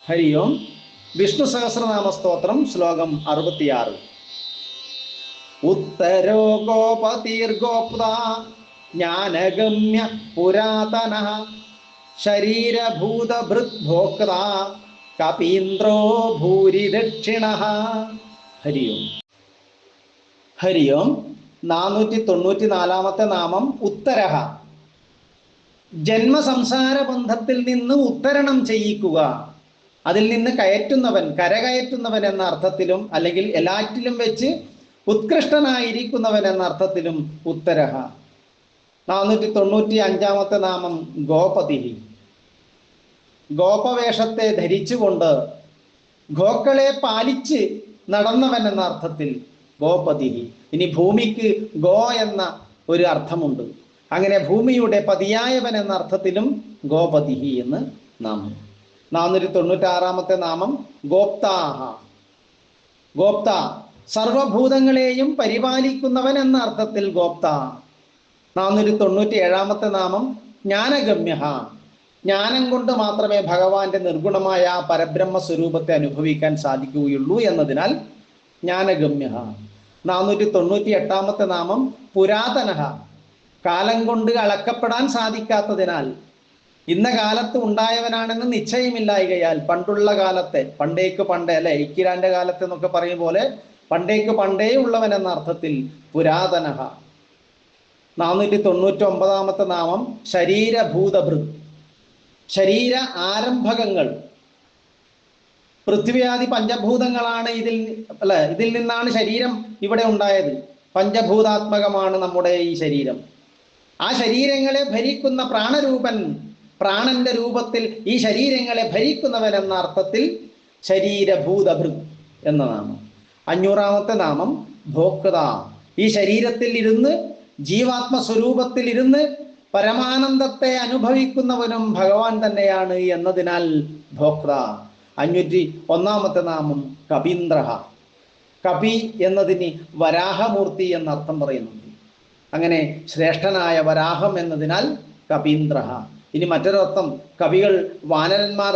ഹരി ഓം. വിഷ്ണു സഹസ്രനാമ സ്തോത്രം ശ്ലോകം 66. ഉത്തരോ ഗോപതീർഗോപ്ത ജ്ഞാനഗമ്യ പുരാതന ശരീരഭൂതഭൃദ്ഭോക്ത കപീന്ദ്രോ ഭൂരി ദക്ഷിണ. ഹരി ഓം. ഹരി ഓം. 494 നാമം ഉത്തരഹ. ജന്മസംസാര ബന്ധത്തിൽ നിന്ന് ഉത്തരണം ചെയ്യിക്കുക, അതിൽ നിന്ന് കയറ്റുന്നവൻ, കരകയറ്റുന്നവൻ എന്ന അർത്ഥത്തിലും, അല്ലെങ്കിൽ എല്ലാറ്റിലും വെച്ച് ഉത്കൃഷ്ടനായിരിക്കുന്നവൻ എന്ന അർത്ഥത്തിലും ഉത്തരഹ. 495 നാമം ഗോപതി. ഗോപവേഷത്തെ ധരിച്ചുകൊണ്ട് ഗോക്കളെ പാലിച്ച് നടന്നവൻ എന്ന അർത്ഥത്തിൽ ഗോപതി. ഇനി ഭൂമിക്ക് ഗോ എന്ന ഒരു അർത്ഥമുണ്ട്. അങ്ങനെ ഭൂമിയുടെ പതിയായവൻ എന്ന അർത്ഥത്തിലും ഗോപതി എന്ന് നാമം. 496 നാമം ഗോപ്താഹ. ഗോപ്ത, സർവഭൂതങ്ങളെയും പരിപാലിക്കുന്നവൻ എന്ന അർത്ഥത്തിൽ ഗോപ്ത. 497 നാമം ജ്ഞാനഗമ്യ. ജ്ഞാനം കൊണ്ട് മാത്രമേ ഭഗവാന്റെ നിർഗുണമായ പരബ്രഹ്മ സ്വരൂപത്തെ അനുഭവിക്കാൻ സാധിക്കുകയുള്ളൂ എന്നതിനാൽ ജ്ഞാനഗമ്യ. 498 നാമം പുരാതന. കാലം കൊണ്ട് അളക്കപ്പെടാൻ സാധിക്കാത്തതിനാൽ, ഇന്ന കാലത്ത് ഉണ്ടായവനാണെന്ന് നിശ്ചയമില്ലായകയാൽ, പണ്ടുള്ള കാലത്തെ, പണ്ടേക്ക് പണ്ടേ അല്ലെ, ഇക്കിരാന്റെ കാലത്ത് എന്നൊക്കെ പറയും പോലെ പണ്ടേക്ക് പണ്ടേ ഉള്ളവൻ എന്ന അർത്ഥത്തിൽ പുരാതന. 499 നാമം ശരീരഭൂതഭൃത്. ശരീര ആരംഭകങ്ങൾ, പൃഥ്വിയാദി പഞ്ചഭൂതങ്ങളാണ് ഇതിൽ നിന്നാണ് ശരീരം ഇവിടെ ഉണ്ടായത്. പഞ്ചഭൂതാത്മകമാണ് നമ്മുടെ ഈ ശരീരം. ആ ശരീരങ്ങളെ ഭരിക്കുന്ന പ്രാണരൂപൻ, പ്രാണന്റെ രൂപത്തിൽ ഈ ശരീരങ്ങളെ ഭരിക്കുന്നവൻ എന്ന അർത്ഥത്തിൽ ശരീരഭൂതഭൃത് എന്ന നാമം. 500 നാമം ഭോക്ത. ഈ ശരീരത്തിൽ ഇരുന്ന്, ജീവാത്മസ്വരൂപത്തിൽ ഇരുന്ന് പരമാനന്ദത്തെ അനുഭവിക്കുന്നവനും ഭഗവാൻ തന്നെയാണ് എന്നതിനാൽ ഭോക്ത. 501 നാമം കപീന്ദ്ര. കപി എന്നതിന് വരാഹമൂർത്തി എന്നർത്ഥം പറയുന്നുണ്ട്. അങ്ങനെ ശ്രേഷ്ഠനായ വരാഹം എന്നതിനാൽ കപീന്ദ്ര. ഇനി മറ്റൊരർത്ഥം, കവികൾ വാനരന്മാർ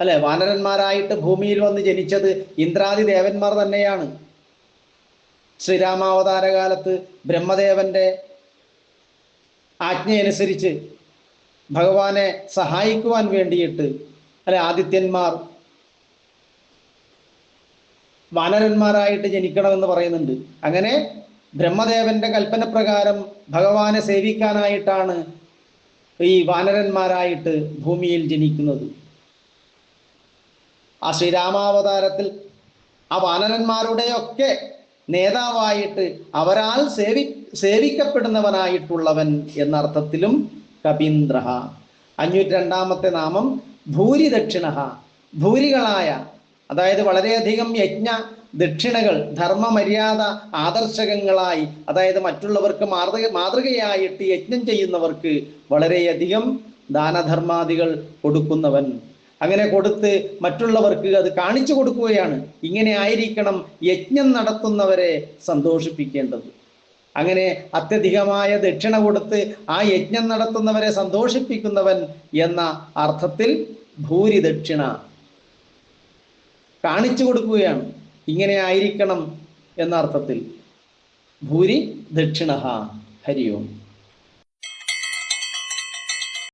അല്ലെ, വാനരന്മാരായിട്ട് ഭൂമിയിൽ വന്ന് ജനിച്ചത് ഇന്ദ്രാദി ദേവന്മാർ തന്നെയാണ്. ശ്രീരാമാവതാര കാലത്ത് ബ്രഹ്മദേവന്റെ ആജ്ഞയനുസരിച്ച് ഭഗവാനെ സഹായിക്കുവാൻ വേണ്ടിയിട്ട് ആദിത്യന്മാർ വാനരന്മാരായിട്ട് ജനിക്കണമെന്ന് പറയുന്നുണ്ട്. അങ്ങനെ ബ്രഹ്മദേവന്റെ കൽപ്പന പ്രകാരം ഭഗവാനെ സേവിക്കാനായിട്ടാണ് ഈ വാനരന്മാരായിട്ട് ഭൂമിയിൽ ജനിക്കുന്നത്. ആ ശ്രീരാമാവതാരത്തിൽ ആ വാനരന്മാരുടെയൊക്കെ നേതാവായിട്ട്, അവരാൽ സേവിക്കപ്പെടുന്നവനായിട്ടുള്ളവൻ എന്നർത്ഥത്തിലും കപീന്ദ്ര. 502 നാമം ഭൂരിദക്ഷിണ. ഭൂരികളായ, അതായത് വളരെയധികം യജ്ഞ ദക്ഷിണകൾ, ധർമ്മമര്യാദ ആദർശകങ്ങളായി, അതായത് മറ്റുള്ളവർക്ക് മാതൃകയായിട്ട് യജ്ഞം ചെയ്യുന്നവർക്ക് വളരെയധികം ദാനധർമാദികൾ കൊടുക്കുന്നവൻ. അങ്ങനെ കൊടുത്ത് മറ്റുള്ളവർക്ക് അത് കാണിച്ചു കൊടുക്കുകയാണ്. ഇങ്ങനെ ആയിരിക്കണം യജ്ഞം നടത്തുന്നവരെ സന്തോഷിപ്പിക്കേണ്ടത്. അങ്ങനെ അത്യധികമായ ദക്ഷിണ കൊടുത്ത് ആ യജ്ഞം നടത്തുന്നവരെ സന്തോഷിപ്പിക്കുന്നവൻ എന്ന അർത്ഥത്തിൽ ഭൂരിദക്ഷിണ കാണിച്ചു കൊടുക്കുകയാണ്. ഇങ്ങനെ ആയിരിക്കണം എന്ന അർത്ഥത്തിൽ ഭൂരി ദക്ഷിണ. ഹരി ഓം.